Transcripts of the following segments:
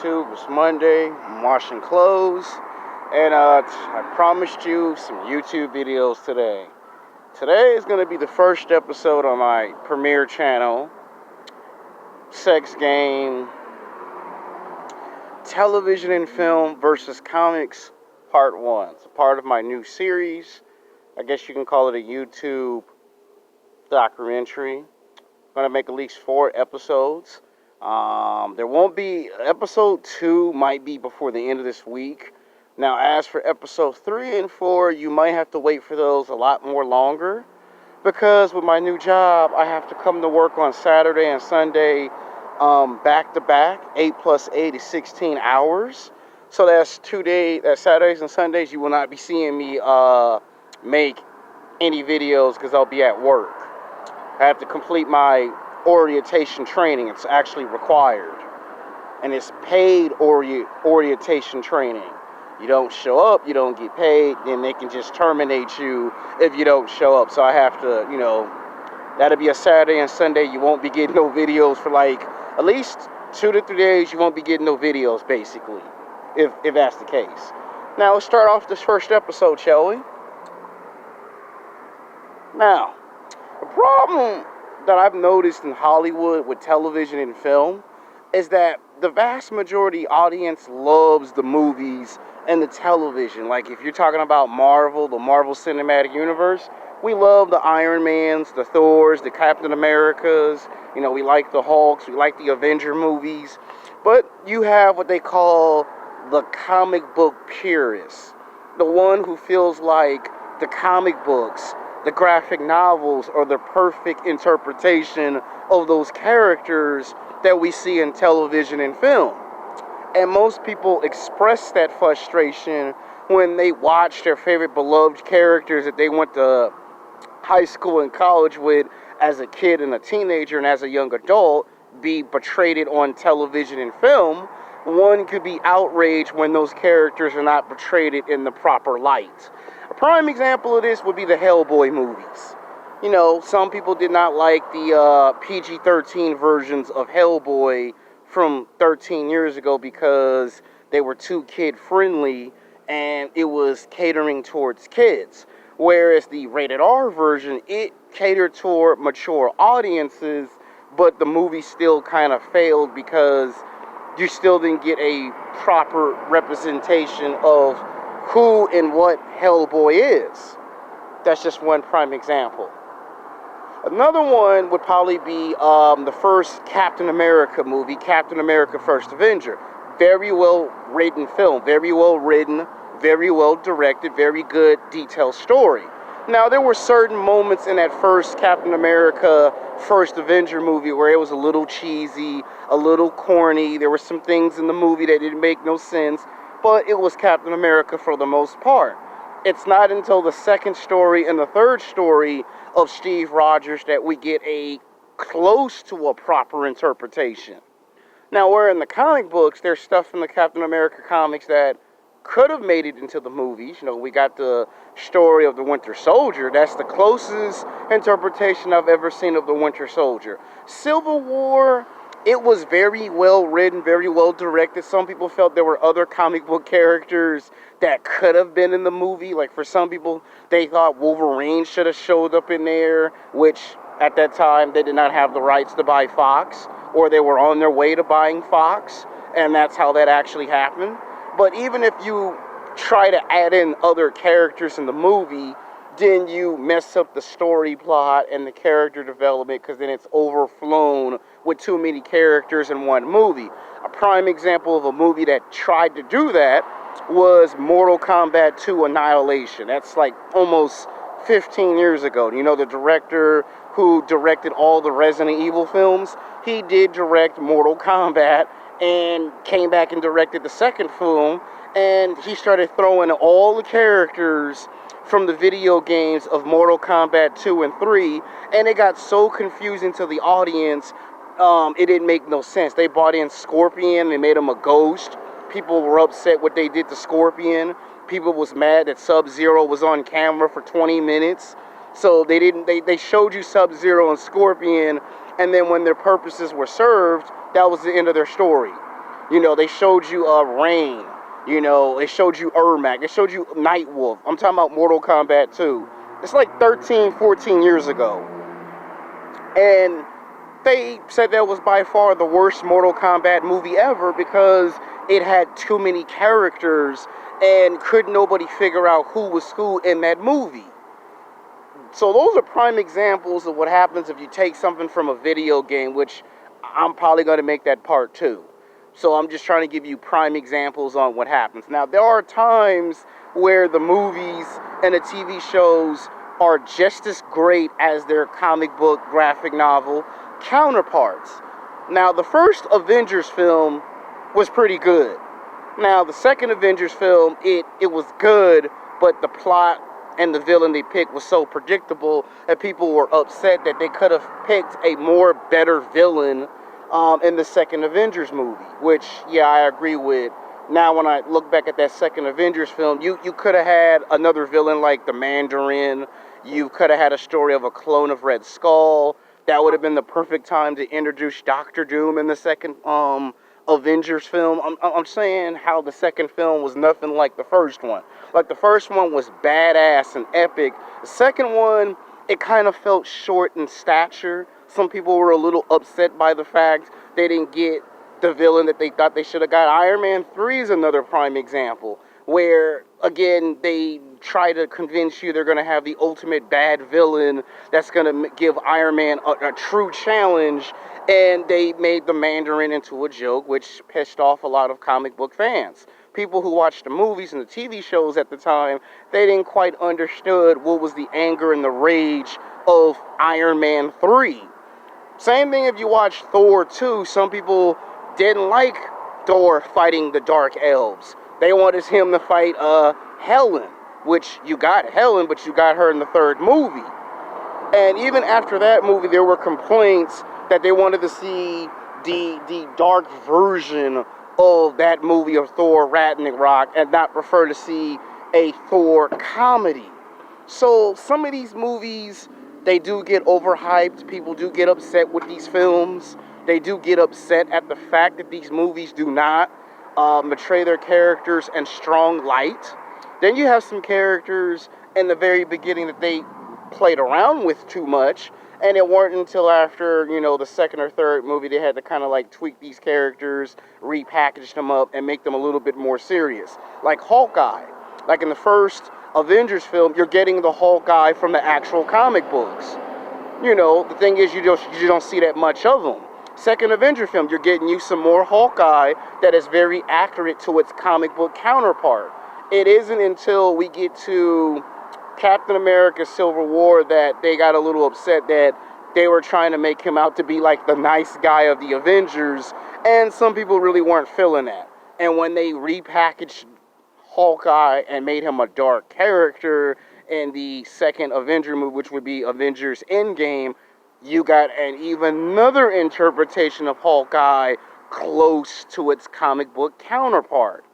YouTube? It's Monday. I'm washing clothes, and I promised you some YouTube videos today. Today is going to be the first episode on my premiere channel, Sex Game, Television and Film versus Comics, Part 1. It's a part of my new series. I guess you can call it a YouTube documentary. I'm going to make at least 4 episodes. There won't be, episode 2 might be before the end of this week. Now, as for episode 3 and 4, you might have to wait for those a lot more longer, because with my new job, I have to come to work on Saturday and Sunday, back to back. 8 plus 8 is 16 hours. So that's 2 days, that's Saturdays and Sundays. You will not be seeing me make any videos because I'll be at work. I have to complete my orientation training. It's actually required, and it's paid orientation training. You don't show up, you don't get paid, then they can just terminate you if you don't show up. So I have to, that'll be a Saturday and Sunday. You won't be getting no videos for like at least 2 to 3 days. You won't be getting no videos, basically, if that's the case. Now let's start off this first episode, shall we? Now, the problem that I've noticed in Hollywood with television and film is that the vast majority audience loves the movies and the television. Like, if you're talking about Marvel, the Marvel Cinematic Universe, we love the Iron Mans, the Thors, the Captain Americas. We like the Hulks, we like the Avenger movies. But you have what they call the comic book purists, the one who feels like the comic books, the graphic novels, are the perfect interpretation of those characters that we see in television and film. And most people express that frustration when they watch their favorite beloved characters that they went to high school and college with as a kid and a teenager and as a young adult be portrayed on television and film. One could be outraged when those characters are not portrayed in the proper light. A prime example of this would be the Hellboy movies. Some people did not like the PG-13 versions of Hellboy from 13 years ago because they were too kid-friendly and it was catering towards kids. Whereas the rated R version, it catered toward mature audiences, but the movie still kind of failed because you still didn't get a proper representation of who and what Hellboy is. That's just one prime example. Another one would probably be the first Captain America movie, Captain America First Avenger. Very well written film, very well written, very well directed, very good detailed story. Now, there were certain moments in that first Captain America First Avenger movie where it was a little cheesy, a little corny. There were some things in the movie that didn't make no sense, but it was Captain America for the most part. It's not until the second story and the third story of Steve Rogers that we get a close to a proper interpretation. Now, where in the comic books, there's stuff in the Captain America comics that could have made it into the movies. We got the story of the Winter Soldier. That's the closest interpretation I've ever seen of the Winter Soldier. Civil War, it was very well written, very well directed. Some people felt there were other comic book characters that could have been in the movie. Like, for some people, they thought Wolverine should have showed up in there, which at that time they did not have the rights to buy Fox, or they were on their way to buying Fox, and that's how that actually happened. But even if you try to add in other characters in the movie, then you mess up the story plot and the character development, because then it's overflown with too many characters in one movie. A prime example of a movie that tried to do that was Mortal Kombat 2 Annihilation. That's like almost 15 years ago. The director who directed all the Resident Evil films, he did direct Mortal Kombat and came back and directed the second film, and he started throwing all the characters from the video games of Mortal Kombat 2 and 3, and it got so confusing to the audience, it didn't make no sense. They brought in Scorpion, they made him a ghost. People were upset what they did to Scorpion. People was mad that Sub-Zero was on camera for 20 minutes. So they showed you Sub-Zero and Scorpion, and then when their purposes were served, that was the end of their story. You know, they showed you Rain. You know, they showed you Ermac. They showed you Nightwolf. I'm talking about Mortal Kombat 2. It's like 13, 14 years ago. And they said that was by far the worst Mortal Kombat movie ever because it had too many characters and could nobody figure out who was who in that movie. So those are prime examples of what happens if you take something from a video game, which I'm probably going to make that part 2. So I'm just trying to give you prime examples on what happens. Now, there are times where the movies and the TV shows are just as great as their comic book graphic novel counterparts. Now, the first Avengers film was pretty good. Now, the second Avengers film, it was good, but the plot and the villain they picked was so predictable that people were upset that they could have picked a more better villain in the second Avengers movie, which, yeah, I agree with. Now, when I look back at that second Avengers film, you could have had another villain like the Mandarin. You could have had a story of a clone of Red Skull. That would have been the perfect time to introduce Doctor Doom in the second Avengers film. I'm saying how the second film was nothing like the first one. Like, the first one was badass and epic. The second one, it kind of felt short in stature. Some people were a little upset by the fact they didn't get the villain that they thought they should have got. Iron Man 3 is another prime example, where, again, they try to convince you they're going to have the ultimate bad villain that's going to give Iron Man a true challenge, and they made the Mandarin into a joke, which pissed off a lot of comic book fans. People who watched the movies and the TV shows at the time, they didn't quite understood what was the anger and the rage of Iron Man 3. Same thing if you watch Thor 2. Some people didn't like Thor fighting the Dark Elves. They wanted him to fight Helen, which you got Helen, but you got her in the third movie. And even after that movie, there were complaints that they wanted to see the dark version of that movie of Thor Ragnarok and not prefer to see a Thor comedy. So some of these movies, they do get overhyped. People do get upset with these films. They do get upset at the fact that these movies do not portray their characters in strong light. Then you have some characters in the very beginning that they played around with too much, and it weren't until after, the second or third movie they had to kind of like tweak these characters, repackage them up, and make them a little bit more serious. Like Hawkeye. Like in the first Avengers film, you're getting the Hawkeye from the actual comic books. The thing is, you don't see that much of them. Second Avenger film, you're getting you some more Hawkeye that is very accurate to its comic book counterpart. It isn't until we get to Captain America Civil War that they got a little upset that they were trying to make him out to be like the nice guy of the Avengers, and some people really weren't feeling that. And when they repackaged Hawkeye and made him a dark character in the second Avenger movie, which would be Avengers Endgame, you got an even another interpretation of Hawkeye close to its comic book counterpart.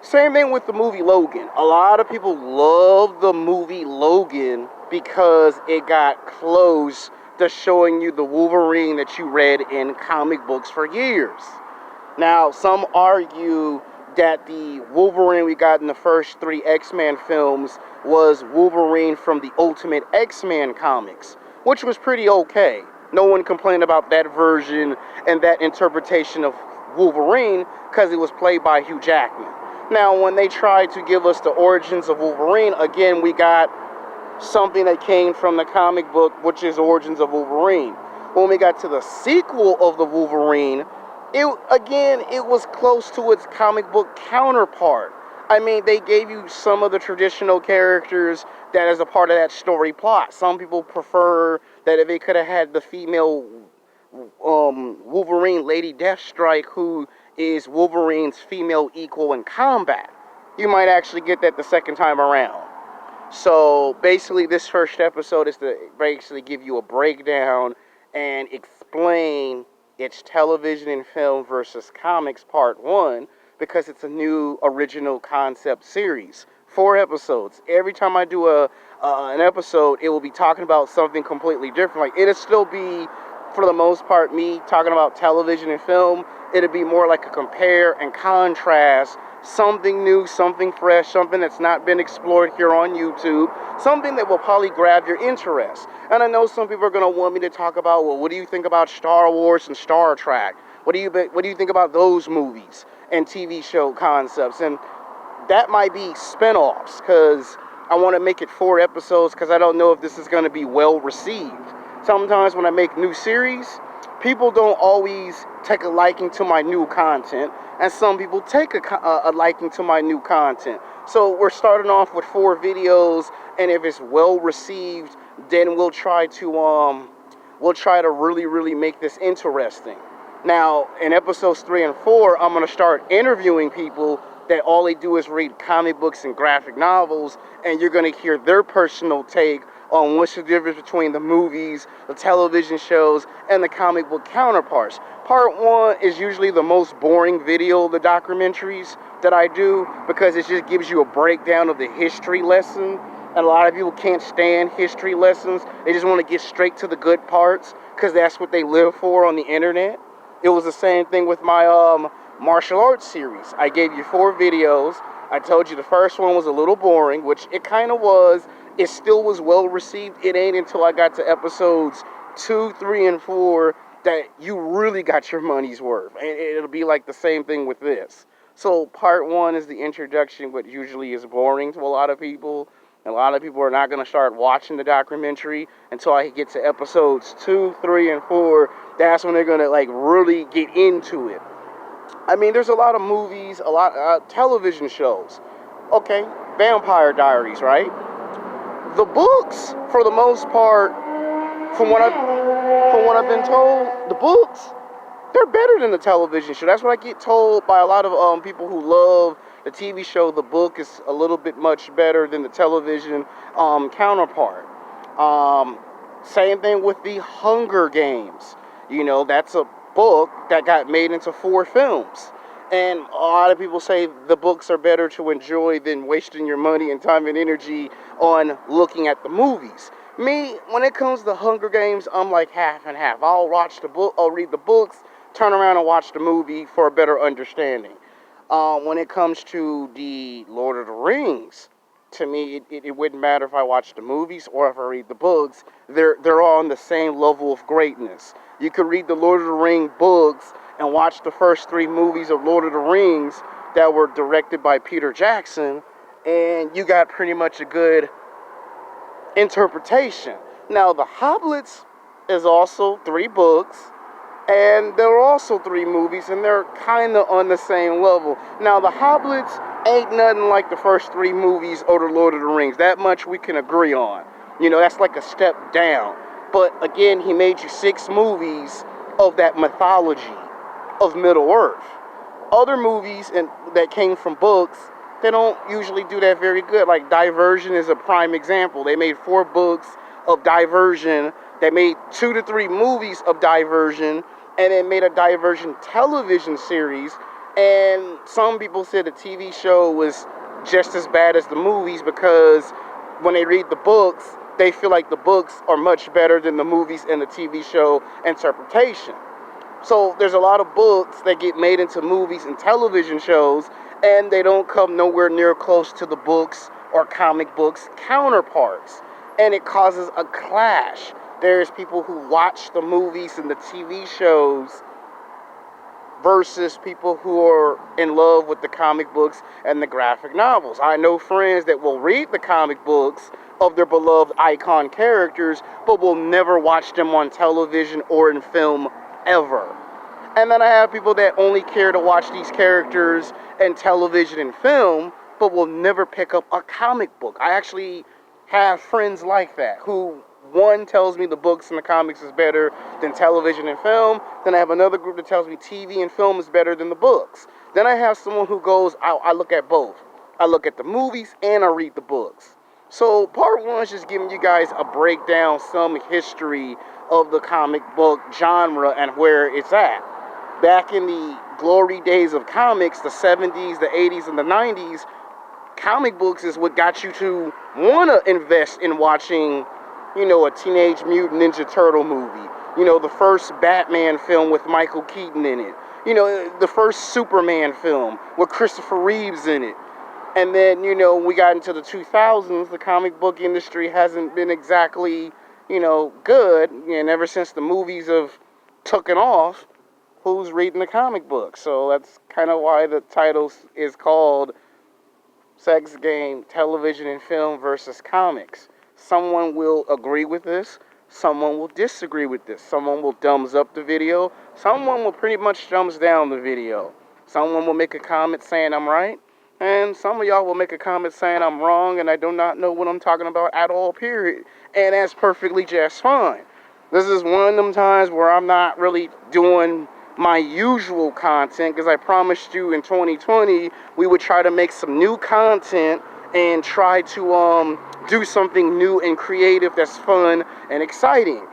Same thing with the movie Logan. A lot of people love the movie Logan because it got close to showing you the Wolverine that you read in comic books for years. Now, some argue that the Wolverine we got in the first 3 X-Men films was Wolverine from the Ultimate X-Men comics, which was pretty okay. No one complained about that version and that interpretation of Wolverine because it was played by Hugh Jackman. Now, when they tried to give us the origins of Wolverine, again, we got something that came from the comic book, which is Origins of Wolverine. When we got to the sequel of the Wolverine, it was close to its comic book counterpart. I mean, they gave you some of the traditional characters that is a part of that story plot. Some people prefer that if they could have had the female Wolverine, Lady Deathstrike, who is Wolverine's female equal in combat, you might actually get that the second time around. So basically, this first episode is to basically give you a breakdown and explain its television and film versus comics part 1, because it's a new original concept series. 4 episodes. Every time I do an episode, it will be talking about something completely different. Like, it'll still be for the most part, me talking about television and film, it'd be more like a compare and contrast, something new, something fresh, something that's not been explored here on YouTube, something that will probably grab your interest. And I know some people are going to want me to talk about, well, what do you think about Star Wars and Star Trek? What do you think about those movies and TV show concepts? And that might be spin-offs, because I want to make it 4 episodes, because I don't know if this is going to be well received. Sometimes when I make new series, people don't always take a liking to my new content, and some people take a liking to my new content. So we're starting off with 4 videos, and if it's well received, then we'll try to really make this interesting. Now, in episodes 3 and 4, I'm going to start interviewing people that all they do is read comic books and graphic novels, and you're going to hear their personal take on what's the difference between the movies, the television shows, and the comic book counterparts. Part 1 is usually the most boring video of the documentaries that I do, because it just gives you a breakdown of the history lesson. And a lot of people can't stand history lessons. They just want to get straight to the good parts, because that's what they live for on the internet. It was the same thing with my martial arts series. I gave you 4 videos. I told you the first one was a little boring, which it kind of was. It still was well received. It ain't until I got to episodes 2, 3, and 4 that you really got your money's worth. And it'll be like the same thing with this. So part 1 is the introduction, which usually is boring to a lot of people. A lot of people are not going to start watching the documentary until I get to episodes 2, 3, and 4. That's when they're going to like really get into it. I mean, there's a lot of movies, a lot of television shows. Okay, Vampire Diaries, right? The books, for the most part, from what I've been told, the books, they're better than the television show. That's what I get told by a lot of people who love the TV show. The book is a little bit much better than the television counterpart. Same thing with the Hunger Games. You know, that's a book that got made into 4 films. And a lot of people say the books are better to enjoy than wasting your money and time and energy on looking at the movies. Me, when it comes to Hunger Games, I'm like half and half. I'll watch the book, I'll read the books, turn around and watch the movie for a better understanding. When it comes to the Lord of the Rings, to me, it wouldn't matter if I watch the movies or if I read the books. They're all on the same level of greatness. You could read the Lord of the Rings books and watch the first 3 movies of Lord of the Rings that were directed by Peter Jackson, and you got pretty much a good interpretation. Now, The Hobbits is also 3 books, and there are also 3 movies, and they're kind of on the same level. Now, The Hobbits ain't nothing like the first 3 movies of the Lord of the Rings. That much we can agree on. You know, that's like a step down. But again, he made you 6 movies of that mythology of Middle-earth. Other movies that came from books, they don't usually do that very good. Like Diversion is a prime example. They made 4 books of Diversion. They made 2 to 3 movies of Diversion, and then made a Diversion television series. And some people said the TV show was just as bad as the movies, because when they read the books, they feel like the books are much better than the movies and the TV show interpretation. So there's a lot of books that get made into movies and television shows, and they don't come nowhere near close to the books or comic books counterparts. And it causes a clash. There's people who watch the movies and the TV shows versus people who are in love with the comic books and the graphic novels. I know friends that will read the comic books of their beloved icon characters, but will never watch them on television or in film ever. And then I have people that only care to watch these characters in television and film, but will never pick up a comic book. I actually have friends like that, who one tells me the books and the comics is better than television and film. Then I have another group that tells me TV and film is better than the books. Then I have someone who goes, I look at both. I look at the movies and I read the books. So part 1 is just giving you guys a breakdown, some history of the comic book genre and where it's at. Back in the glory days of comics, the 70s, the 80s, and the 90s, comic books is what got you to want to invest in watching, you know, a Teenage Mutant Ninja Turtle movie. You know, the first Batman film with Michael Keaton in it. You know, the first Superman film with Christopher Reeves in it. And then, you know, we got into the 2000s, the comic book industry hasn't been exactly, you know, good. And ever since the movies have taken off, who's reading the comic book? So that's kind of why the title is called Sex Game, Television and Film versus Comics. Someone will agree with this. Someone will disagree with this. Someone will thumbs up the video. Someone will pretty much thumbs down the video. Someone will make a comment saying I'm right. And some of y'all will make a comment saying I'm wrong and I do not know what I'm talking about at all, period. And that's perfectly just fine. This is one of them times where I'm not really doing my usual content, because I promised you in 2020 we would try to make some new content and try to do something new and creative that's fun and exciting.